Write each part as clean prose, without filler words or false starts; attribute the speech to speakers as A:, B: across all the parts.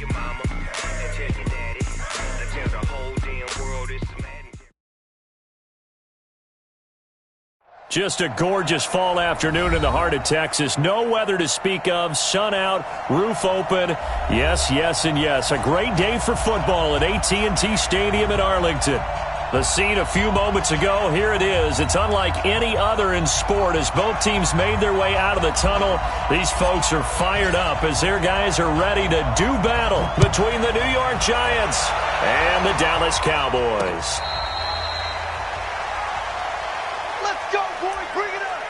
A: your mama and tell your daddy. Tell the whole damn world it's the Madden.
B: Just a gorgeous fall afternoon in the heart of Texas. No weather to speak of. Sun out, roof open. Yes, yes, and yes. A great day for football at AT&T Stadium in Arlington. The scene a few moments ago, here it is. It's unlike any other in sport as both teams made their way out of the tunnel. These folks are fired up as their guys are ready to do battle between the New York Giants and the Dallas Cowboys.
C: Let's go, boys. Bring it up.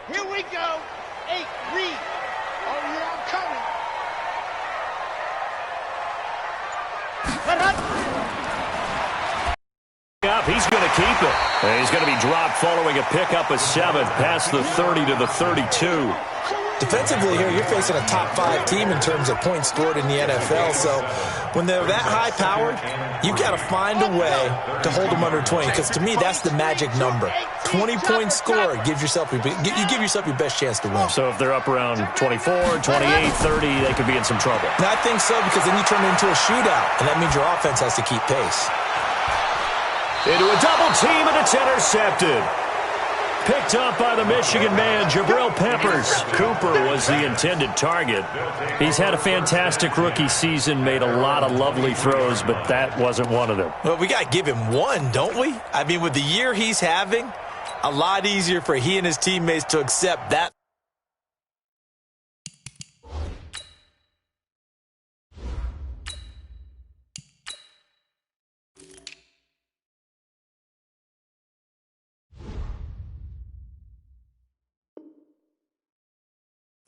C: Here we go. 8, read. Oh, yeah, I'm coming.
B: He's going to keep it. And he's going to be dropped following a pickup of 7 past the 30 to the 32.
D: Defensively here, you're facing a top 5 team in terms of points scored in the NFL. So when they're that high-powered, you got to find a way to hold them under 20. Because to me, that's the magic number. 20 points scored gives yourself you give yourself your best chance to win.
B: So if they're up around 24, 28, 30, they could be in some trouble.
D: And I think so, because then you turn it into a shootout, and that means your offense has to keep pace.
B: Into a double team, and it's intercepted. Picked up by the Michigan man, Jabril Peppers. Cooper was the intended target. He's had a fantastic rookie season, made a lot of lovely throws, but that wasn't one of them.
D: Well, we got to give him one, don't we? I mean, with the year he's having, a lot easier for he and his teammates to accept that.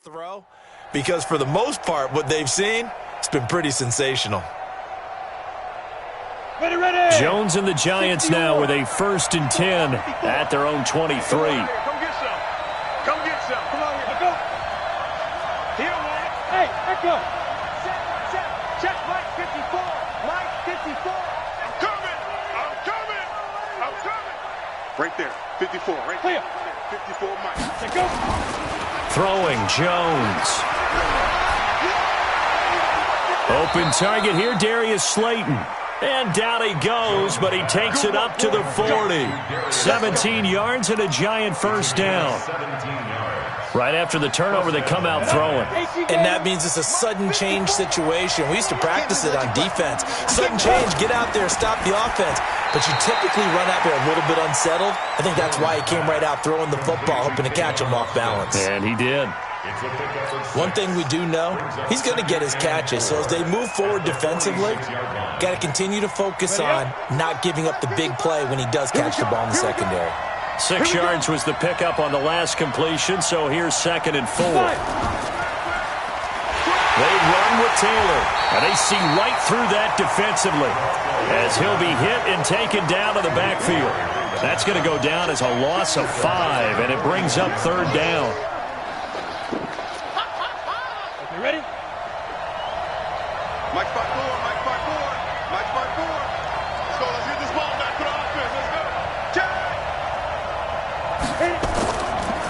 D: Throw, because for the most part, what they've seen, it's been pretty sensational.
C: Ready, ready.
B: Jones and the Giants now with a 1st and 10 at their own 23.
C: Come get some. Come get some. Come on, let's go. Here, man. Hey, let's go. Check Mike 54. Mike 54. I'm coming. I'm coming. I'm coming. Right there. 54. Right there. 54, Mike. Let's go.
B: Throwing, Jones. Open target here, Darius Slayton. And down he goes, but he takes it up to the 40. 17 yards and a Giant 1st down. Right after the turnover, they come out throwing.
D: And that means it's a sudden change situation. We used to practice it on defense. Sudden change, get out there, stop the offense. But you typically run out there a little bit unsettled. I think that's why he came right out throwing the football, hoping to catch him off balance.
B: And he did.
D: One thing we do know, he's going to get his catches. So as they move forward defensively, got to continue to focus on not giving up the big play when he does catch the ball in the secondary.
B: 6 yards was the pickup on the last completion, so here's 2nd and 4. They run with Taylor, and they see right through that defensively as he'll be hit and taken down to the backfield. That's going to go down as a loss of 5, and it brings up 3rd down.
C: You ready? Mike 5-4, Mike 5-4, Mike 5-4. Let's go, let's get this ball back for the offense. Let's go.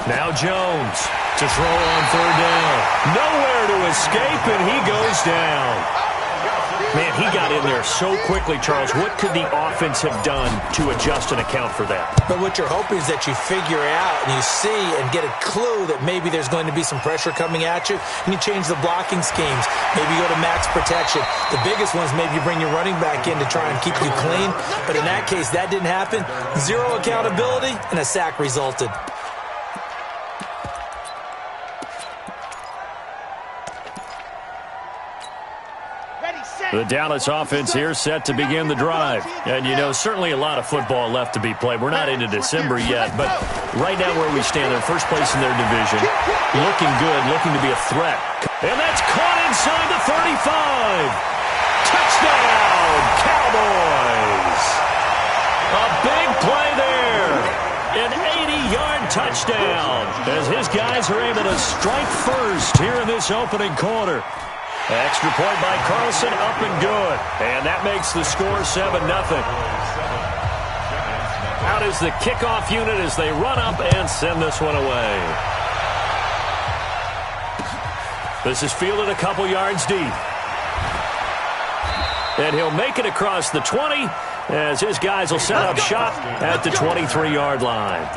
B: Now Jones to throw on 3rd down. Nowhere to escape, and he goes down. Man, he got in there so quickly, Charles. What could the offense have done to adjust and account for that?
D: But what you're hoping is that you figure out and you see and get a clue that maybe there's going to be some pressure coming at you, and you change the blocking schemes. Maybe you go to max protection. The biggest one is maybe you bring your running back in to try and keep you clean. But in that case, that didn't happen. 0 accountability, and a sack resulted.
B: The Dallas offense here set to begin the drive. And, you know, certainly a lot of football left to be played. We're not into December yet, but right now where we stand, they're first place in their division. Looking good, looking to be a threat. And that's caught inside the 35. Touchdown, touchdown, as his guys are able to strike first here in this opening quarter. Extra point by Carlson, up and good. And that makes the score 7-0. Out is the kickoff unit as they run up and send this one away. This is fielded a couple yards deep. And he'll make it across the 20 as his guys will set up shop at the 23-yard line.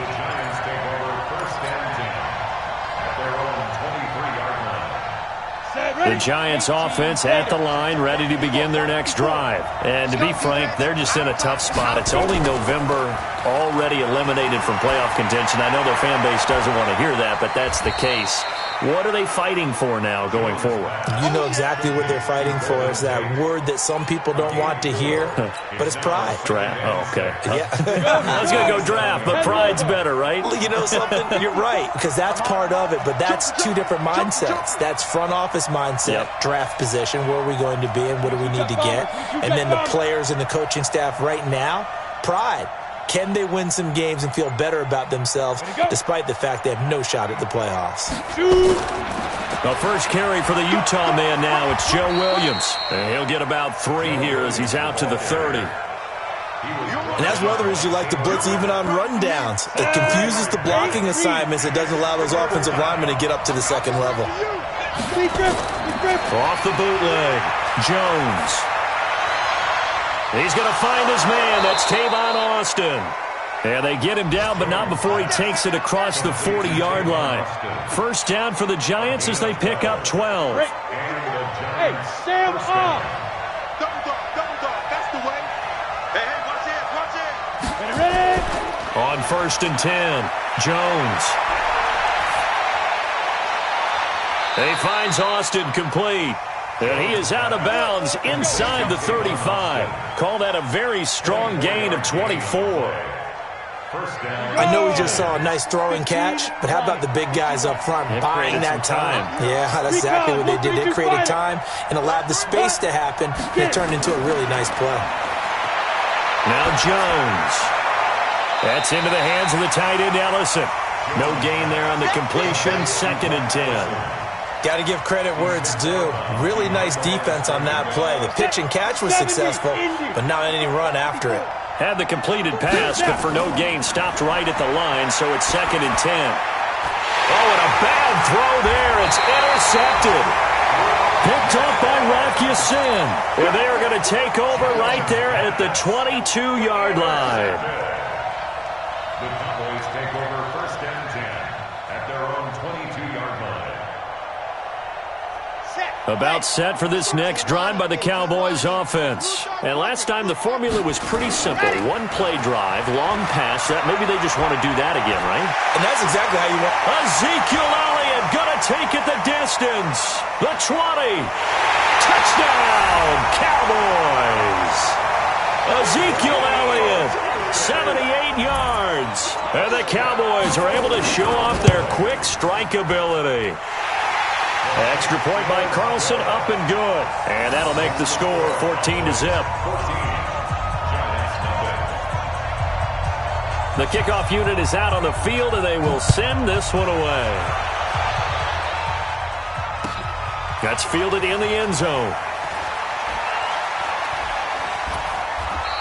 B: The Giants offense at the line, ready to begin their next drive. And to be frank, they're just in a tough spot. It's only November, already eliminated from playoff contention. I know their fan base doesn't want to hear that, but that's the case. What are they fighting for now going forward?
D: You know exactly what they're fighting for. Is that word that some people don't want to hear, but it's pride.
B: Draft. Oh, okay.
D: Yeah.
B: I was going to go draft, but pride's better, right?
D: Well, you know something? You're right, because that's part of it, but that's two different mindsets. That's front office mindset, draft position, where are we going to be and what do we need to get? And then the players and the coaching staff right now, pride. Can they win some games and feel better about themselves despite the fact they have no shot at the playoffs?
B: The first carry for the Utah man now, it's Joe Williams. And he'll get about 3 here as he's out to the 30.
D: And that's one of the reasons you like to blitz even on rundowns. It confuses the blocking assignments. It doesn't allow those offensive linemen to get up to the second level.
B: Off the bootleg, Jones. He's going to find his man. That's Tavon Austin. And they get him down, but not before he takes it across the 40-yard line. First down for the Giants as they pick up 12.
C: Hey, Sam off. Double dog. That's the way. Hey, watch it. Ready?
B: On 1st and 10, Jones. He finds Austin complete. And he is out of bounds inside the 35. Call that a very strong gain of 24.
D: I know we just saw a nice throwing catch, but how about the big guys up front buying that time? Yeah, that's exactly what they did. They created time and allowed the space to happen, and it turned into a really nice play.
B: Now Jones. That's into the hands of the tight end, Ellison. No gain there on the completion, 2nd and 10.
D: Got to give credit where it's due. Really nice defense on that play. The pitch and catch was successful, but not any run after it.
B: Had the completed pass, but for no gain, stopped right at the line, so it's 2nd and 10. Oh, and a bad throw there. It's intercepted. Picked up by Rocky Sin. And they are going to take over right there at the 22-yard line.
E: The Cowboys take over 1st and 10 at their own 22-yard line.
B: About set for this next drive by the Cowboys offense. And last time the formula was pretty simple. 1-play drive, long pass. Maybe they just want to do that again, right?
D: And that's exactly how you want.
B: Ezekiel Elliott gonna take it the distance. The 20. Touchdown, Cowboys. Ezekiel Elliott, 78 yards. And the Cowboys are able to show off their quick strike ability. Extra point by Carlson, up and good. And that'll make the score 14-0. The kickoff unit is out on the field, and they will send this one away. That's fielded in the end zone.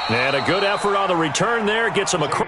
B: And a good effort on the return there. Gets him across.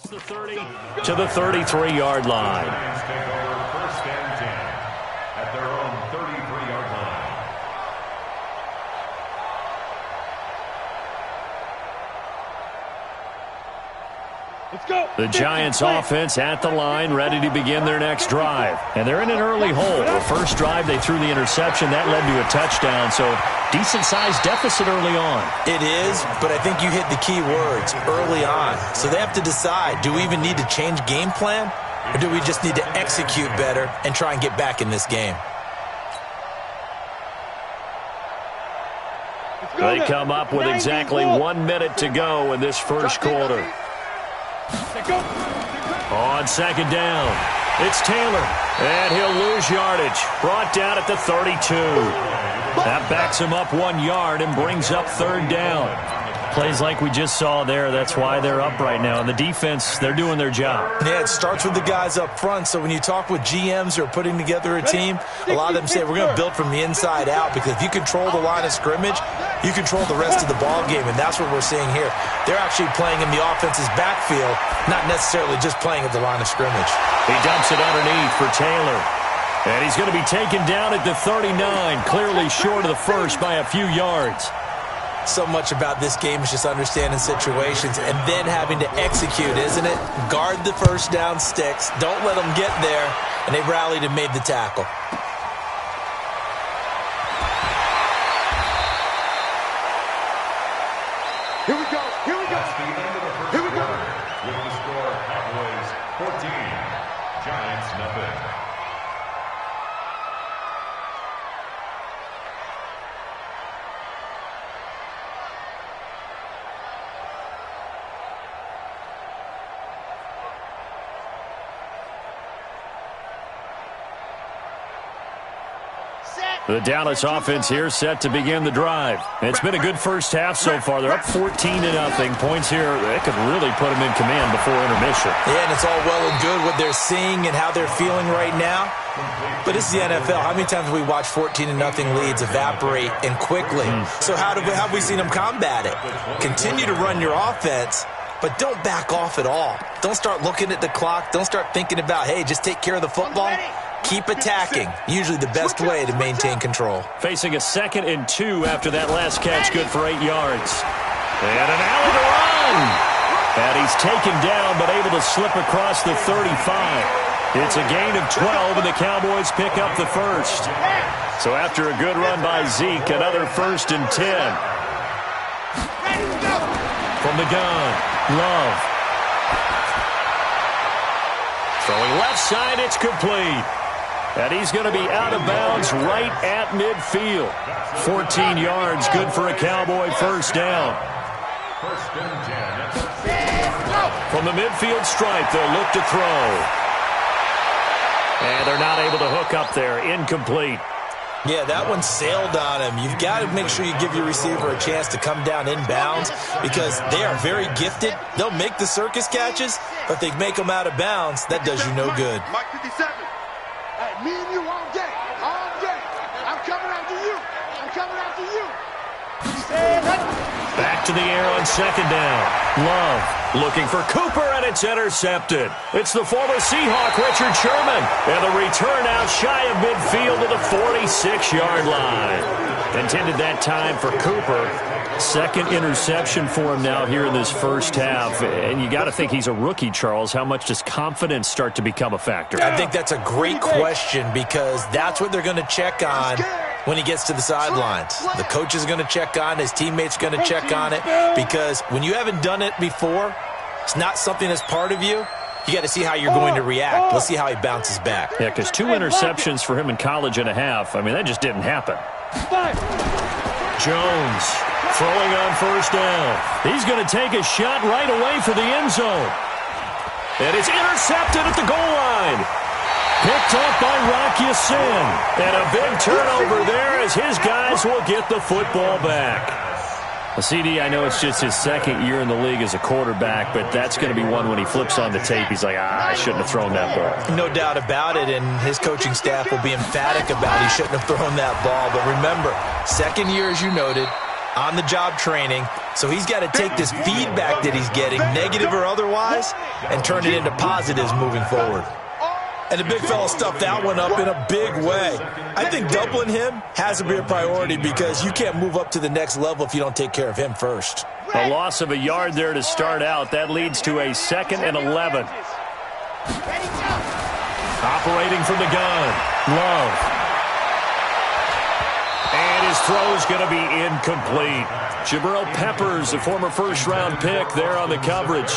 B: The 30 to the 33-yard line.
E: Giants take over first and 10 at their own 33-yard line.
C: Let's go.
B: The Giants offense at the line, ready to begin their next drive. And they're in an early hole. The first drive, they threw the interception. That led to a touchdown, so decent-sized deficit early on.
D: It is, but I think you hit the key words, early on. So they have to decide, do we even need to change game plan? Or do we just need to execute better and try and get back in this game?
B: They come up with exactly 1 minute to go in this first quarter. On second down, it's Taylor, and he'll lose yardage. Brought down at the 32. That backs him up 1 yard and brings up third down. Plays like we just saw there, that's why they're up right now. And the defense, they're doing their job.
D: Yeah, it starts with the guys up front. So when you talk with GMs who are putting together a team, a lot of them say we're going to build from the inside out, because if you control the line of scrimmage, you control the rest of the ball game, and that's what we're seeing here. They're actually playing in the offense's backfield, not necessarily just playing at the line of scrimmage.
B: He dumps it underneath for Taylor. And he's going to be taken down at the 39, clearly short of the first by a few yards.
D: So much about this game is just understanding situations and then having to execute, isn't it? Guard the first down sticks. Don't let them get there. And they rallied and made the tackle.
C: Here we go. Here we go.
E: That's the end of the first
C: Here we go.
E: quarter. With the score, Cowboys 14, Giants nothing.
B: The Dallas offense here set to begin the drive. It's been a good first half so far. They're up 14-0. Points here, they could really put them in command before intermission.
D: Yeah, and it's all well and good what they're seeing and how they're feeling right now. But it's the NFL. How many times have we watched 14-0 leads evaporate and quickly? So how have we seen them combat it? Continue to run your offense, but don't back off at all. Don't start looking at the clock. Don't start thinking about, hey, just take care of the football. Keep attacking. Usually the best way to maintain control.
B: Facing a 2nd and 2 after that last catch, good for 8 yards. And an alley to run. And he's taken down, but able to slip across the 35. It's a gain of 12, and the Cowboys pick up the first. So after a good run by Zeke, another 1st and 10. From the gun, Love. Throwing left side, it's complete. And he's going to be out of bounds right at midfield. 14 yards, good for a Cowboy first down.
E: First and 10.
B: From the midfield stripe, they'll look to throw. And they're not able to hook up there. Incomplete.
D: Yeah, that one sailed on him. You've got to make sure you give your receiver a chance to come down inbounds, because they are very gifted. They'll make the circus catches, but they make them out of bounds. That does you no good.
C: Mike 57. Hey, me and you all day. All day. I'm coming after you. I'm coming after you.
B: Back to the air on second down. Love looking for Cooper, and it's intercepted. It's the former Seahawk, Richard Sherman. And the return out shy of midfield to the 46-yard line. Intended that time for Cooper. 2nd interception for him now here in this first half. And you got to think he's a rookie, Charles. How much does confidence start to become a factor?
D: I think that's a great question, because that's what they're going to check on when he gets to the sidelines. The coach is going to check on, his teammates going to check on it, because when you haven't done it before, it's not something that's part of you. You got to see how you're going to react. Let's see how he bounces back.
B: Yeah, because 2 interceptions for him in college and a half. I mean, that just didn't happen. Jones throwing on first down. He's going to take a shot right away for the end zone. And it's intercepted at the goal line. Picked up by Rocky Sin. And a big turnover there as his guys will get the football back. CD, I know it's just his 2nd year in the league as a quarterback, but that's going to be one when he flips on the tape. He's like, I shouldn't have thrown that ball.
D: No doubt about it, and his coaching staff will be emphatic about he shouldn't have thrown that ball. But remember, 2nd year, as you noted, on-the-job training, so he's got to take this feedback that he's getting, negative or otherwise, and turn it into positives moving forward.
F: And the big fella stuffed that one up in a big way. I think doubling him has to be a priority because you can't move up to the next level if you don't take care of him first.
B: A loss of a yard there to start out. That leads to a 2nd and 11. Operating from the gun, Love. And his throw's going to be incomplete. Jabril Peppers, a former first-round pick, there on the coverage.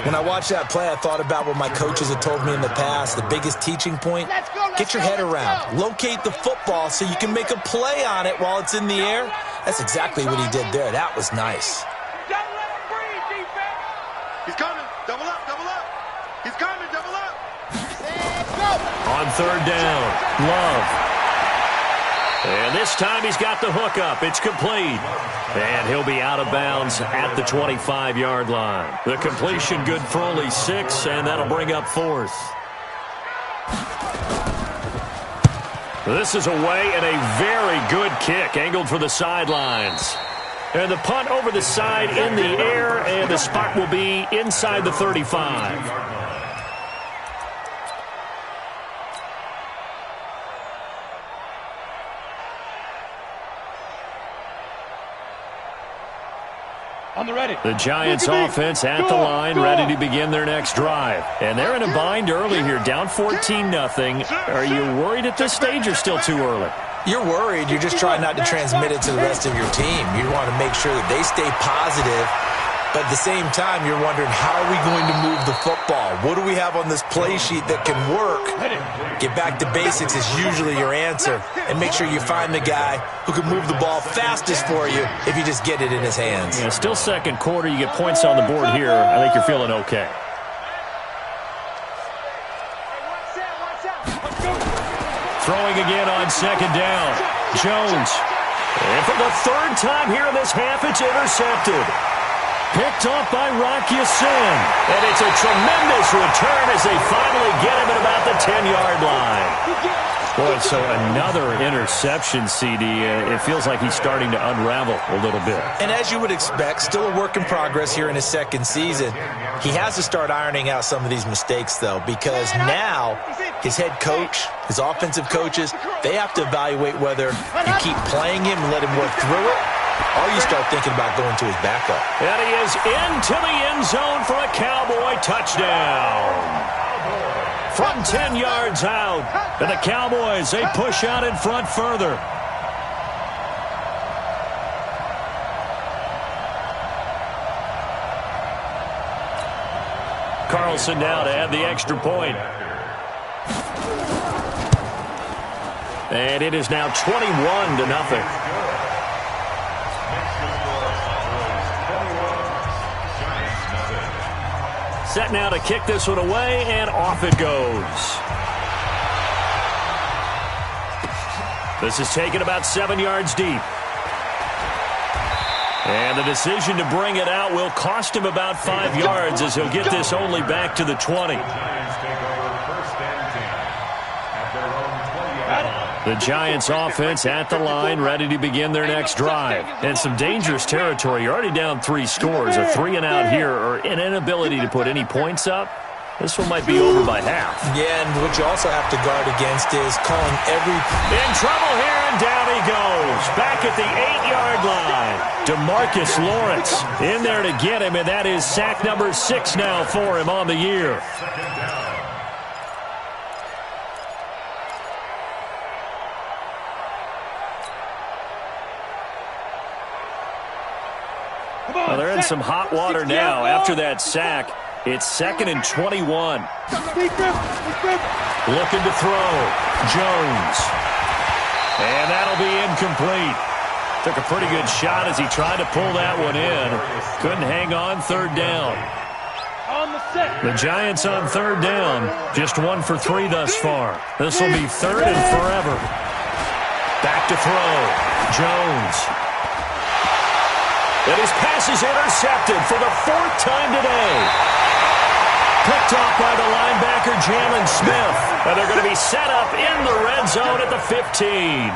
D: When I watched that play, I thought about what my coaches had told me in the past. The biggest teaching point, get your head around. Locate the football so you can make a play on it while it's in the air. That's exactly what he did there. That was nice.
C: Don't let him breathe, defense. He's coming. Double up, double up. He's coming, double up.
B: On 3rd down, Love. And this time he's got the hook up. It's complete. And he'll be out of bounds at the 25-yard line. The completion good for only 6, and that'll bring up 4th. This is away and a very good kick, angled for the sidelines. And the punt over the side in the air, and the spot will be inside the 35. The Giants offense at the line, ready to begin their next drive. And they're in a bind early here, down 14-0. Are you worried at this stage or still too early?
D: You're worried. You're just trying not to transmit it to the rest of your team. You want to make sure that they stay positive. But at the same time, you're wondering, how are we going to move the football? What do we have on this play sheet that can work? Get back to basics is usually your answer. And make sure you find the guy who can move the ball fastest for you if you just get it in his hands.
B: Yeah, still 2nd quarter. You get points on the board here. I think you're feeling okay. Throwing again on 2nd down. Jones. And for the 3rd time here in this half, it's intercepted. Picked off by Rock Ya-Sin. And it's a tremendous return as they finally get him at about the 10-yard line. Boy, so another interception, CD. It feels like he's starting to unravel a little bit.
D: And as you would expect, still a work in progress here in his 2nd season. He has to start ironing out some of these mistakes, though, because now his head coach, his offensive coaches, they have to evaluate whether you keep playing him and let him work through it, or you start thinking about going to his backup.
B: And he is into the end zone for a Cowboy touchdown. From 10 yards out, and the Cowboys, they push out in front further. Carlson now to add the extra point. And it is now 21-0. Set now to kick this one away, and off it goes. This is taken about 7 yards deep. And the decision to bring it out will cost him about 5 yards as he'll get this only back to the 20. The Giants offense at the line, ready to begin their next drive. And some dangerous territory. You're already down 3 scores. A 3-and-out here, or an inability to put any points up. This one might be over by half.
D: Yeah, and what you also have to guard against is calling every...
B: In trouble here, and down he goes. Back at the 8-yard line. DeMarcus Lawrence in there to get him, and that is sack number 6 now for him on the year. Well, they're in some hot water now after that sack. It's 2nd and 21. Looking to throw. Jones. And that'll be incomplete. Took a pretty good shot as he tried to pull that one in. Couldn't hang on. 3rd down. The Giants on 3rd down. Just 1 for 3 thus far. This will be 3rd and forever. Back to throw. Jones. And his pass is intercepted for the 4th time today. Picked off by the linebacker, Jalen Smith. And they're going to be set up in the red zone at the 15.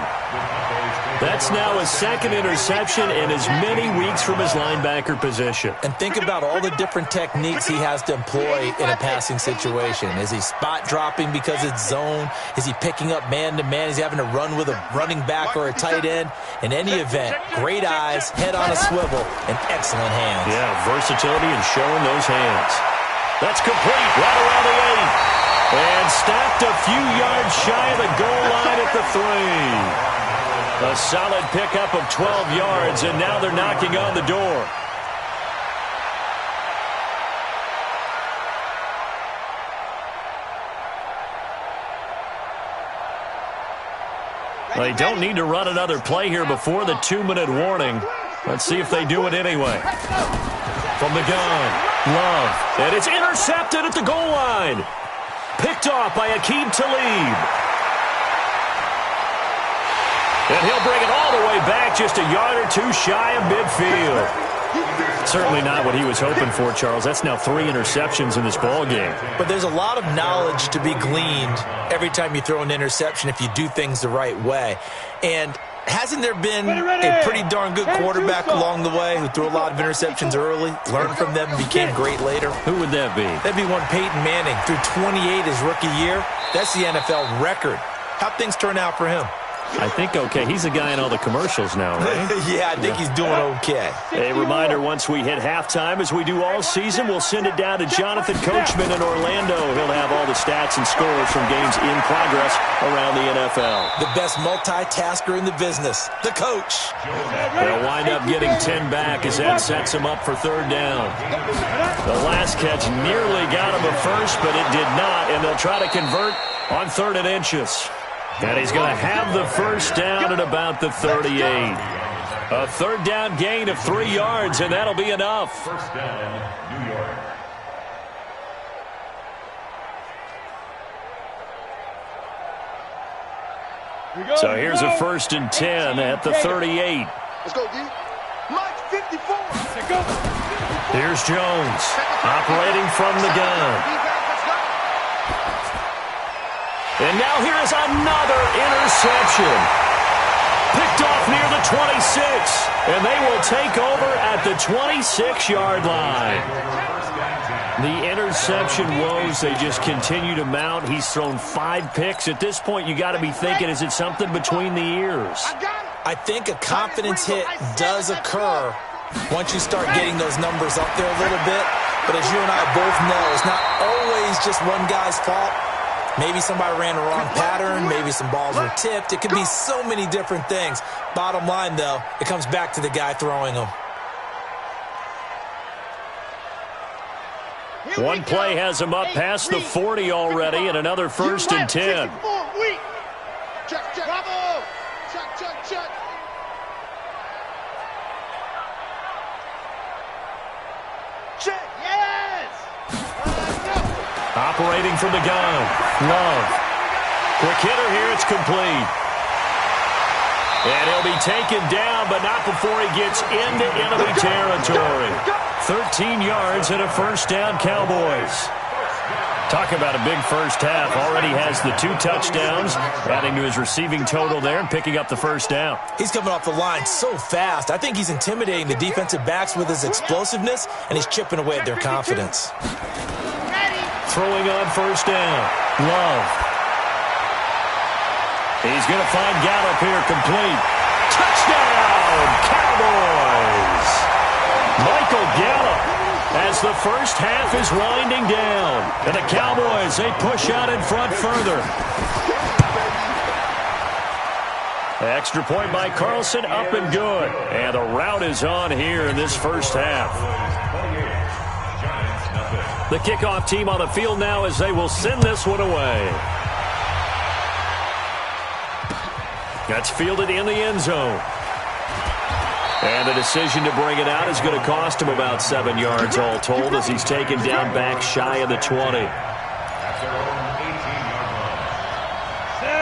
B: That's now his second interception in as many weeks from his linebacker position.
F: And think about all the different techniques he has to employ in a passing situation. Is he spot dropping because it's zone? Is he picking up man-to-man? Is he having to run with a running back or a tight end? In any event, great eyes, head on a swivel, and excellent hands.
B: Yeah, versatility and showing those hands. That's complete right around the 8. And stopped a few yards shy of the goal line at the 3. A solid pickup of 12 yards, and now they're knocking on the door. They don't need to run another play here before the 2-minute warning. Let's see if they do it anyway. From the gun, Love. And it's intercepted at the goal line. Picked off by Aqib Talib. And he'll bring it all the way back just a yard or two shy of midfield. Certainly not what he was hoping for, Charles. That's now 3 interceptions in this ball game.
F: But there's a lot of knowledge to be gleaned every time you throw an interception if you do things the right way. And hasn't there been a pretty darn good quarterback along the way who threw a lot of interceptions early, learned from them, and became great later?
B: Who would that be?
F: That'd be one Peyton Manning. Threw 28 his rookie year. That's the NFL record. How'd things turn out for him?
B: I think okay. He's the guy in all the commercials now, right?
F: Yeah, I think he's doing okay.
B: A reminder, once we hit halftime, as we do all season, we'll send it down to Jonathan Coachman in Orlando. He'll have all the stats and scores from games in progress around the NFL.
F: The best multitasker in the business, the coach.
B: They'll wind up getting 10 back as that sets him up for 3rd down. The last catch nearly got him a first, but it did not, and they'll try to convert on 3rd and inches. And he's going to have the first down at about the 38. A 3rd down gain of 3 yards, and that'll be enough.
E: First down, New York.
B: So here's a 1st and 10 at the 38.
C: Let's go, D. Mike 54.
B: Here's Jones operating from the gun. And now here is another interception. Picked off near the 26. And they will take over at the 26-yard line. The interception woes, they just continue to mount. He's thrown 5 picks. At this point, you got to be thinking, is it something between the ears?
F: I think a confidence hit does occur once you start getting those numbers up there a little bit. But as you and I both know, it's not always just one guy's fault. Maybe somebody ran the wrong pattern. Maybe some balls were tipped. It could be so many different things. Bottom line, though, it comes back to the guy throwing them.
B: One play has him up past the 40 already, and another 1st and 10.
C: Check, check. Bravo. Check, check, check. Check. Yes.
B: Operating from the gun. Love. Quick hitter here. It's complete. And he'll be taken down, but not before he gets into enemy territory. 13 yards and a 1st down, Cowboys. Talk about a big first half. Already has the 2 touchdowns, adding to his receiving total there and picking up the 1st down.
F: He's coming off the line so fast. I think he's intimidating the defensive backs with his explosiveness, and he's chipping away at their confidence.
B: Throwing on 1st down. Love. He's going to find Gallup here, complete. Touchdown, Cowboys! Michael Gallup as the first half is winding down. And the Cowboys, they push out in front further. Extra point by Carlson, up and good. And the route is on here in this first half. The kickoff team on the field now as they will send this one away. That's fielded in the end zone. And the decision to bring it out is going to cost him about 7 yards all told as he's taken down back shy of the 20.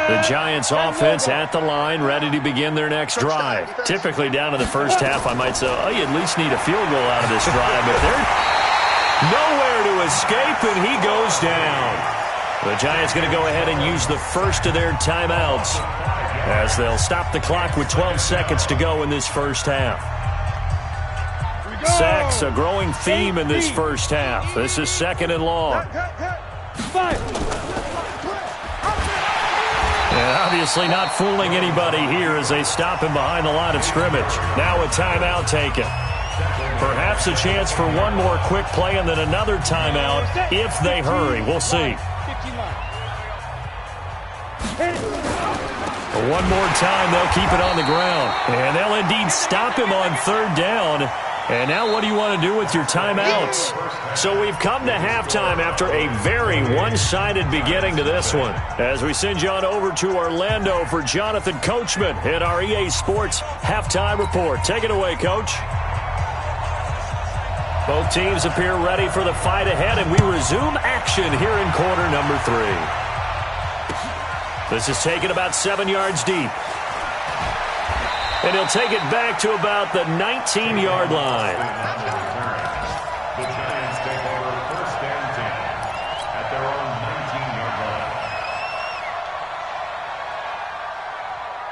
B: The Giants offense at the line, ready to begin their next drive. Typically down in the first half, I might say, oh, you at least need a field goal out of this drive. But they're nowhere to escape, and he goes down. The Giants going to go ahead and use the first of their timeouts. as they'll stop the clock with 12 seconds to go in this first half. Sacks, a growing theme in this first half. This is 2nd and long. And obviously not fooling anybody here as they stop him behind the line of scrimmage. Now a timeout taken. Perhaps a chance for one more quick play and then another timeout if they hurry. We'll see. One more time, they'll keep it on the ground. And they'll indeed stop him on 3rd down. And now what do you want to do with your timeouts? So we've come to halftime after a very one-sided beginning to this one. As we send you on over to Orlando for Jonathan Coachman in our EA Sports Halftime Report. Take it away, Coach. Both teams appear ready for the fight ahead, and we resume action here in quarter number 3. This is taken about 7 yards deep. And he'll take it back to about the 19-yard line.
E: The Giants take over 1st and 10 at their own 19-yard line.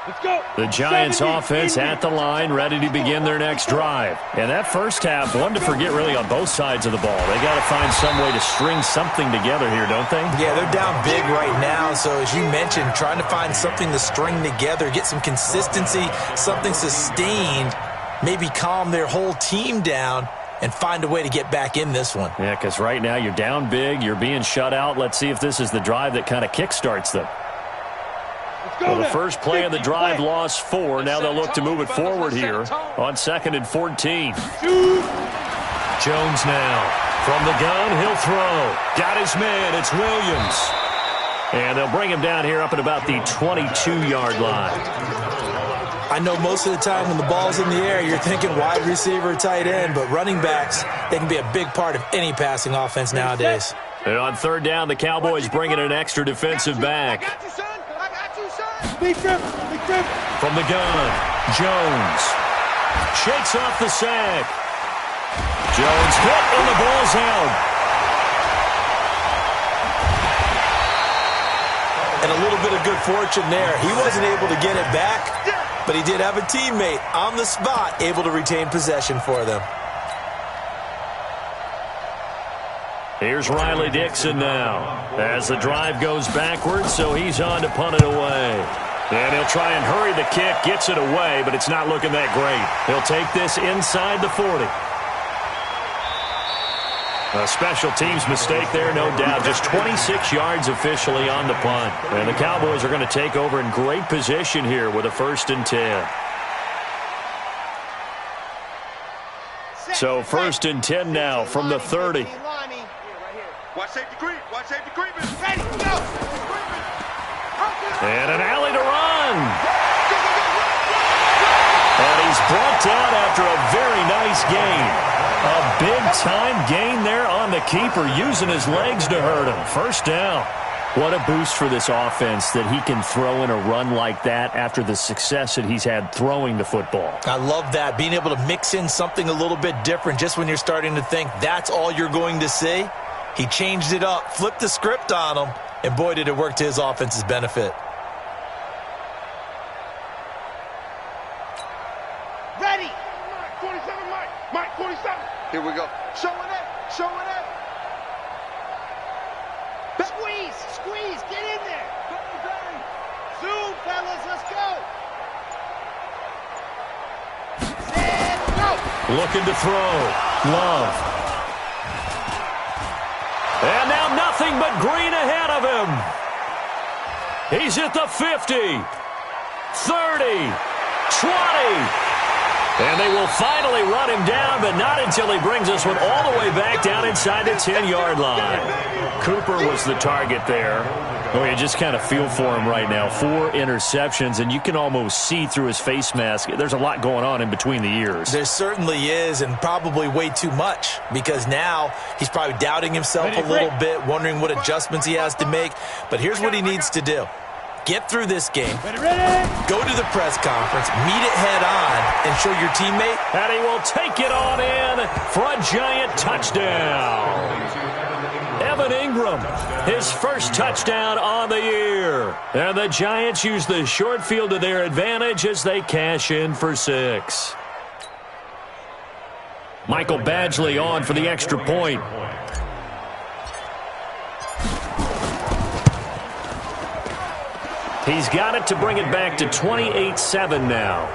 C: Let's go.
B: The Giants offense at the line, ready to begin their next drive. And that first half, one to forget really on both sides of the ball. They got to find some way to string something together here, don't they?
F: Yeah, they're down big right now. So as you mentioned, trying to find something to string together, get some consistency, something sustained, maybe calm their whole team down and find a way to get back in this one.
B: Yeah, because right now you're down big, you're being shut out. Let's see if this is the drive that kind of kickstarts them. Well, the first play of the drive lost 4. Now they'll look to move it forward here on 2nd and 14. Jones now from the gun. He'll throw. Got his man. It's Williams. And they'll bring him down here up at about the 22-yard line.
F: I know most of the time when the ball's in the air, you're thinking wide receiver, tight end, but running backs, they can be a big part of any passing offense nowadays.
B: And on 3rd down, the Cowboys bring in an extra defensive back. From the gun, Jones shakes off the sack. Jones hit and the ball's out.
F: And a little bit of good fortune there. He wasn't able to get it back, but he did have a teammate on the spot able to retain possession for them.
B: Here's Riley Dixon now as the drive goes backwards, so he's on to punt it away. And he'll try and hurry the kick, gets it away, but it's not looking that great. He'll take this inside the 40. A special teams mistake there, no doubt. Just 26 yards officially on the punt. And the Cowboys are going to take over in great position here with a 1st and 10. So 1st and 10 now from the 30.
C: Watch safety creep. Watch safety creeping. Ready, go.
B: And an alley to run. And he's brought down after a very nice gain. A big-time gain there on the keeper, using his legs to hurt him. 1st down. What a boost for this offense that he can throw in a run like that after the success that he's had throwing the football.
F: I love that, being able to mix in something a little bit different just when you're starting to think that's all you're going to see. He changed it up, flipped the script on him, and boy, did it work to his offense's benefit.
C: Ready. Mike 47, Mike 47. Here we go. Showing it. Squeeze, get in there. Zoom, fellas, let's go. Set, go.
B: Looking to throw. Love. And now nothing but green ahead of him. He's at the 50, 30, 20. And they will finally run him down, but not until he brings this one all the way back down inside the 10-yard line. Cooper was the target there. Oh, you just kind of feel for him right now. 4 interceptions, and you can almost see through his face mask. There's a lot going on in between the ears.
F: There certainly is, and probably way too much, because now he's probably doubting himself a little bit, wondering what adjustments he has to make. But here's what he needs to do. Get through this game, go to the press conference, meet it head on, and show your teammate.
B: And he will take it on in for a giant touchdown. Evan Ingram, his first touchdown on the year. And the Giants use the short field to their advantage as they cash in for 6. Michael Badgley on for the extra point. He's got it to bring it back to 28-7 now.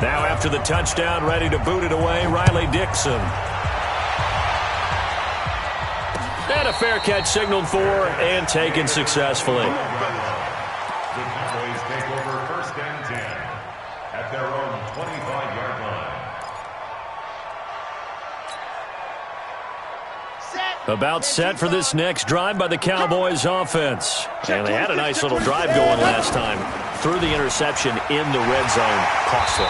B: Now after the touchdown, ready to boot it away, Riley Dixon. And a fair catch signaled for and taken successfully.
E: The Cowboys take over first and 10 at their own 25-yard line.
B: About set for this next drive by the Cowboys offense. And they had a nice little drive going last time. Threw the interception in the red zone. Costly.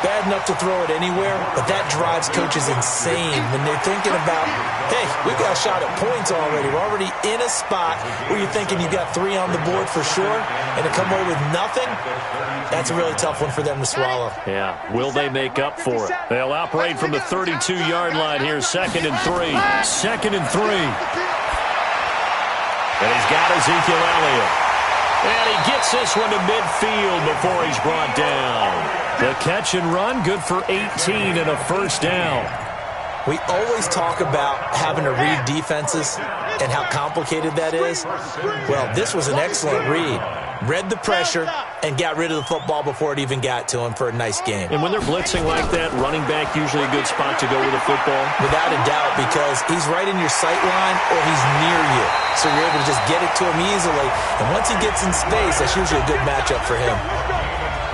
F: Bad enough to throw it anywhere, but that drives coaches insane when they're thinking about, hey, we got a shot at points already. We're already in a spot where you're thinking you got 3 on the board for sure, and to come away with nothing, that's a really tough one for them to swallow.
B: Yeah, will they make up for it? They'll operate from the 32-yard line here, 2nd and 3. 2nd and 3. And he's got Ezekiel Elliott. And he gets this one to midfield before he's brought down. The catch and run, good for 18 and a first down.
F: We always talk about having to read defenses and how complicated that is. Well, this was an excellent read. Read the pressure and got rid of the football before it even got to him for a nice game.
B: And when they're blitzing like that, running back usually a good spot to go with the football?
F: Without a doubt, because he's right in your sight line or he's near you. So you're able to just get it to him easily. And once he gets in space, that's usually a good matchup for him.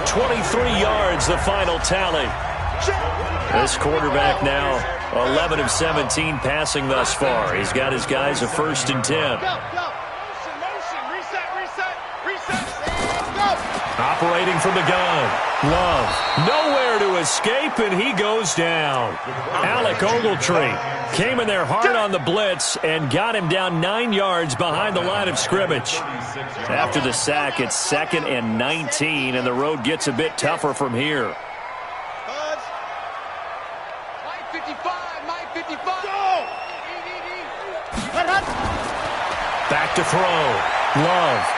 B: 23 yards, the final tally. This quarterback now 11 of 17 passing thus far. He's got his guys a 1st and 10. Operating from the gun. Love. Nowhere to escape, and he goes down. Alec Ogletree came in there hard on the blitz and got him down 9 yards behind the line of scrimmage. After the sack, it's 2nd and 19, and the road gets a bit tougher from here. Back to throw. Love.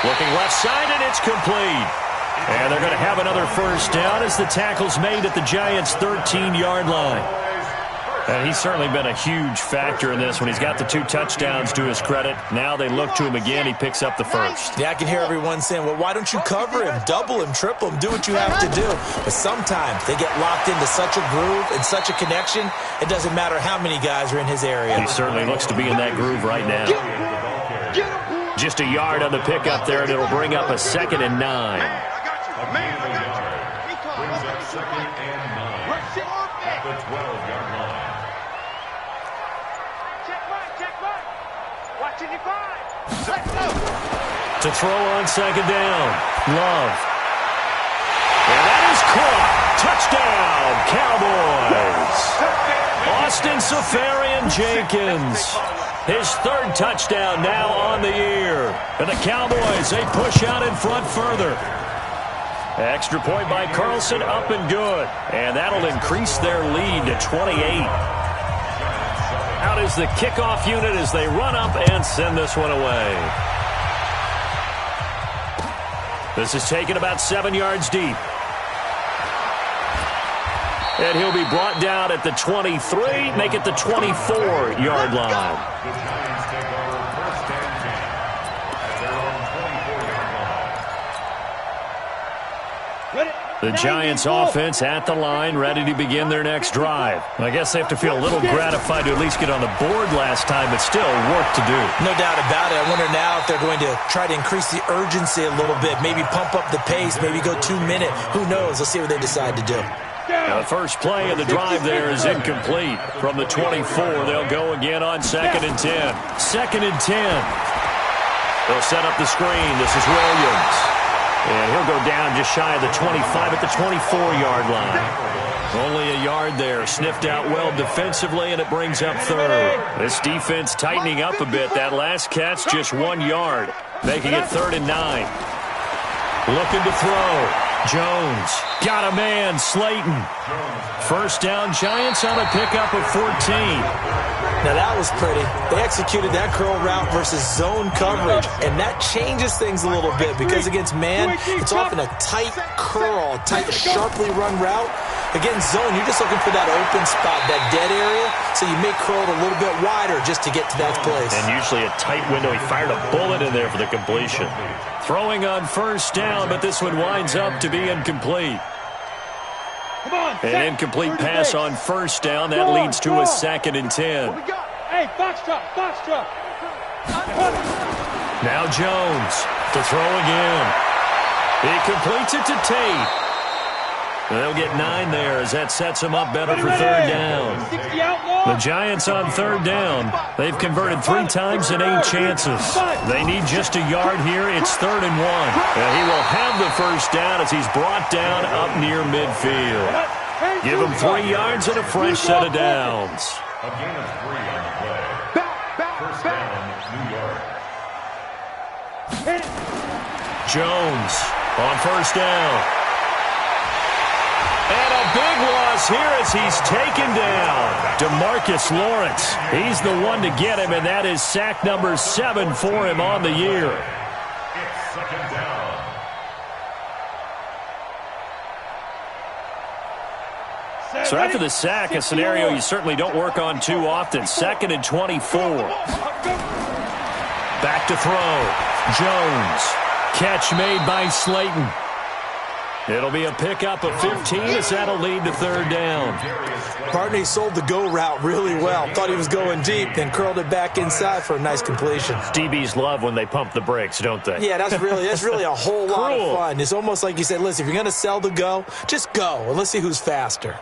B: Looking left side, and it's complete. And they're going to have another first down as the tackle's made at the Giants' 13-yard line. And he's certainly been a huge factor in this when he's got the 2 touchdowns to his credit. Now they look to him again. He picks up the first.
F: Yeah, I can hear everyone saying, well, why don't you cover him, double him, triple him, do what you have to do. But sometimes they get locked into such a groove and such a connection, it doesn't matter how many guys are in his area.
B: He certainly looks to be in that groove right now. Just a yard on the pickup there, and it'll bring up a 2nd and 9.
E: Brings up 2nd and 9 at the 12-yard line.
B: To throw on 2nd down. Love. And that is caught. Touchdown, Cowboys. Austin Safarian-Jenkins. His 3rd touchdown now on the year. And the Cowboys, they push out in front further. Extra point by Carlson, up and good. And that'll increase their lead to 28. Out is the kickoff unit as they run up and send this one away. This is taken about 7 yards deep. And he'll be brought down at the 23, make it the 24-yard line.
E: The Giants take over first and 10 at their own 24-yard line.
B: The Giants offense at the line, ready to begin their next drive. I guess they have to feel a little gratified to at least get on the board last time, but still work to do.
F: No doubt about it. I wonder now if they're going to try to increase the urgency a little bit, maybe pump up the pace, maybe go 2-minute. Who knows? Let's see what they decide to do.
B: Now, the first play of the drive there is incomplete. From the 24, they'll go again on 2nd and 10. 2nd and 10. They'll set up the screen. This is Williams. And he'll go down just shy of the 25 at the 24-yard line. Only a yard there. Sniffed out well defensively, and it brings up 3rd. This defense tightening up a bit. That last catch, just 1 yard, making it 3rd and 9. Looking to throw. Jones got a man, Slayton. First down, Giants on a pickup of 14.
F: Now that was pretty. They executed that curl route versus zone coverage, and that changes things a little bit because against man, it's often a tight curl, tight, sharply run route. Against zone, you're just looking for that open spot, that dead area, so you may curl it a little bit wider just to get to that place.
B: And usually a tight window. He fired a bullet in there for the completion. Throwing on first down, but this one winds up to be incomplete. An incomplete pass on first down. That leads to a 2nd and 10.
C: Hey, box truck.
B: Now Jones to throw again. He completes it to Tate. They'll get 9 there as that sets them up better for 3rd down. The Giants on 3rd down. They've converted 3 times in 8 chances. They need just a yard here. It's 3rd and 1. He will have the first down as he's brought down up near midfield. Give him 3 yards and a fresh set of downs.
E: A gain of 3 on the play. First down, New York.
B: Jones on first down. And a big loss here as he's taken down. DeMarcus Lawrence. He's the one to get him, and that is sack number 7 for him on the year.
E: It's 2nd down.
B: So after the sack, a scenario you certainly don't work on too often. 2nd and 24. Back to throw. Jones. Catch made by Slayton. It'll be a pickup of 15 as that'll lead to 3rd down.
F: Partney sold the go route really well. Thought he was going deep, then curled it back inside for a nice completion.
B: DBs love when they pump the brakes, don't they?
F: Yeah, that's really a whole lot of fun. It's almost like you said, listen, if you're going to sell the go, just go, and let's see who's faster.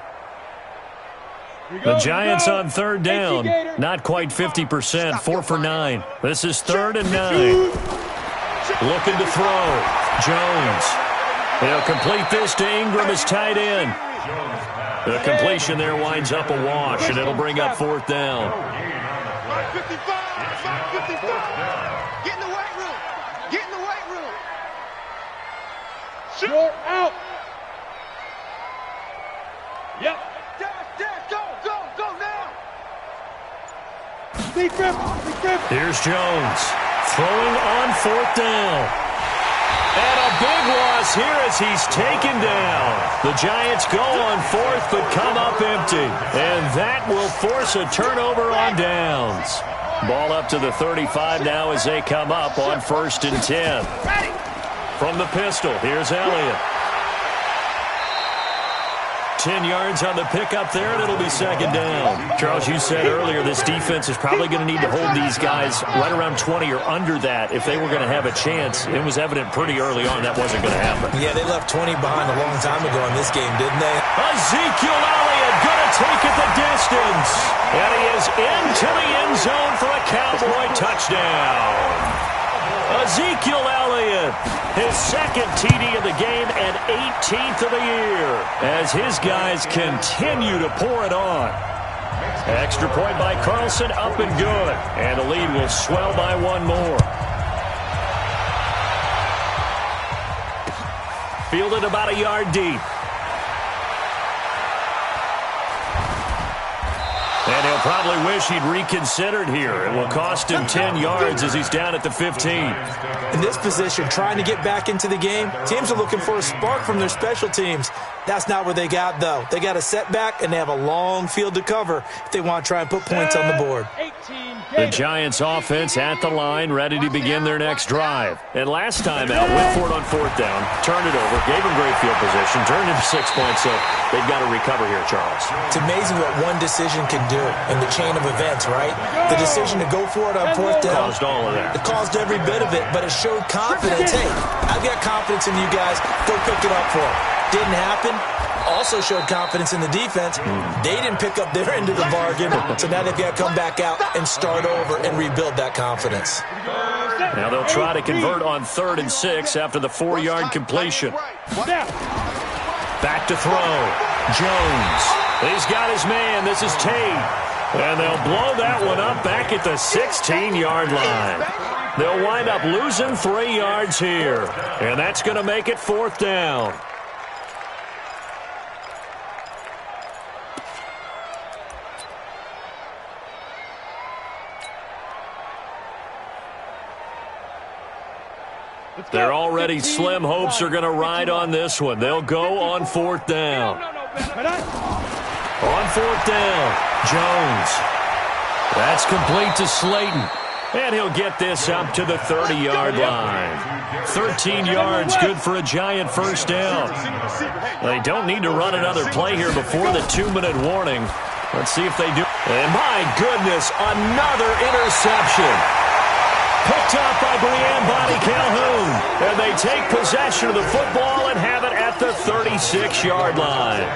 B: The Giants on 3rd down. Not quite 50%, 4 for 9. This is 3rd and 9. Looking to throw. Jones. He'll complete this to Ingram as tight end. The completion there winds up a wash, and it'll bring up 4th down.
C: 55. Get in the weight room. Get in the weight room. Short out. Yep. Dash, go now.
B: Here's Jones. Throwing on 4th down. And a big loss here as he's taken down. The Giants go on 4th but come up empty. And that will force a turnover on downs. Ball up to the 35 now as they come up on 1st and 10. From the pistol, here's Elliott. 10 yards on the pickup there, and it'll be 2nd down. Charles, you said earlier this defense is probably going to need to hold these guys right around 20 or under that if they were going to have a chance. It was evident pretty early on that wasn't going to happen.
F: Yeah, they left 20 behind a long time ago in this game, didn't they?
B: Ezekiel Elliott going to take it the distance. And he is into the end zone for a Cowboy touchdown. Ezekiel Elliott, his 2nd TD of the game and 18th of the year as his guys continue to pour it on. Extra point by Carlson, up and good. And the lead will swell by 1 more. Fielded about a yard deep. And he'll probably wish he'd reconsidered here. It will cost him 10 yards as he's down at the 15.
F: In this position, trying to get back into the game, teams are looking for a spark from their special teams. That's not what they got, though. They got a setback, and they have a long field to cover if they want to try and put points on the board.
B: The Giants offense at the line, ready to begin their next drive. And last time out, went for it on 4th down, turned it over, gave them great field position, turned into 6 points, so they've got to recover here, Charles.
F: It's amazing what one decision can do in the chain of events, right? The decision to go for it on 4th down.
B: Caused all of that.
F: It caused every bit of it, but it showed confidence. Hey, I've got confidence in you guys. Go pick it up for it. Didn't happen. Also showed confidence in the defense. They didn't pick up their end of the bargain, so now they've got to come back out and start over and rebuild that confidence.
B: Now they'll try to convert on 3rd and 6 after the 4-yard completion. Back to throw. Jones. He's got his man. This is Tate. And they'll blow that one up back at the 16-yard line. They'll wind up losing 3 yards here. And that's going to make it 4th down. Their already slim hopes are going to ride on this one. They'll go on 4th down. On 4th down, Jones. That's complete to Slayton. And he'll get this up to the 30-yard line. 13 yards, good for a giant first down. They don't need to run another play here before the 2-minute warning. Let's see if they do. And my goodness, another interception. Picked up by Brian Calhoun. And they take possession of the football and have it at the 36-yard line.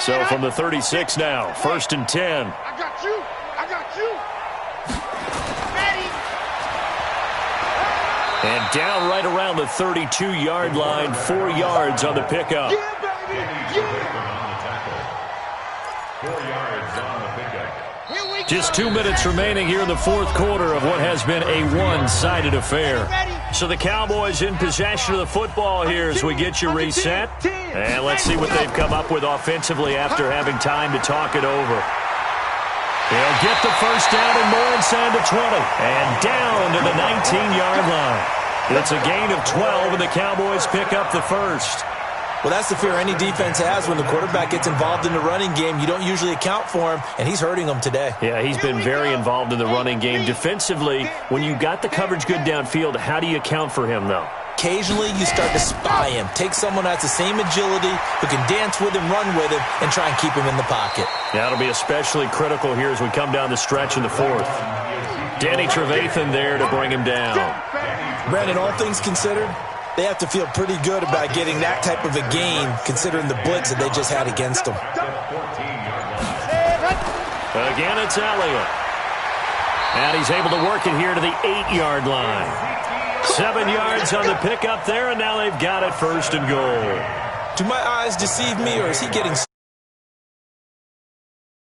B: So from the 36 now, 1st and 10.
C: I got you. I got you.
B: And down right around the 32-yard line, 4 yards on the pickup.
C: Yeah, baby. Yeah.
E: 4 yards on the pickup.
B: Just 2 minutes remaining here in the 4th quarter of what has been a one-sided affair. So the Cowboys in possession of the football here as we get you reset. And let's see what they've come up with offensively after having time to talk it over. They'll get the first down and more inside the 20. And down to the 19-yard line. It's a gain of 12, and the Cowboys pick up the first.
F: Well, that's the fear any defense has when the quarterback gets involved in the running game. You don't usually account for him, and he's hurting them today.
B: Yeah, he's been very involved in the running game. Defensively, when you got the coverage good downfield, how do you account for him, though?
F: Occasionally, you start to spy him. Take someone that's the same agility, who can dance with him, run with him, and try and keep him in the pocket.
B: That'll be especially critical here as we come down the stretch in the 4th. Danny Trevathan there to bring him down.
F: Brandon, all things considered, they have to feel pretty good about getting that type of a gain, considering the blitz that they just had against them.
B: Again, it's Elliott. And he's able to work it here to the 8-yard line. 7 yards on the pickup there, and now they've got it 1st and goal.
F: Do my eyes deceive me, or is he getting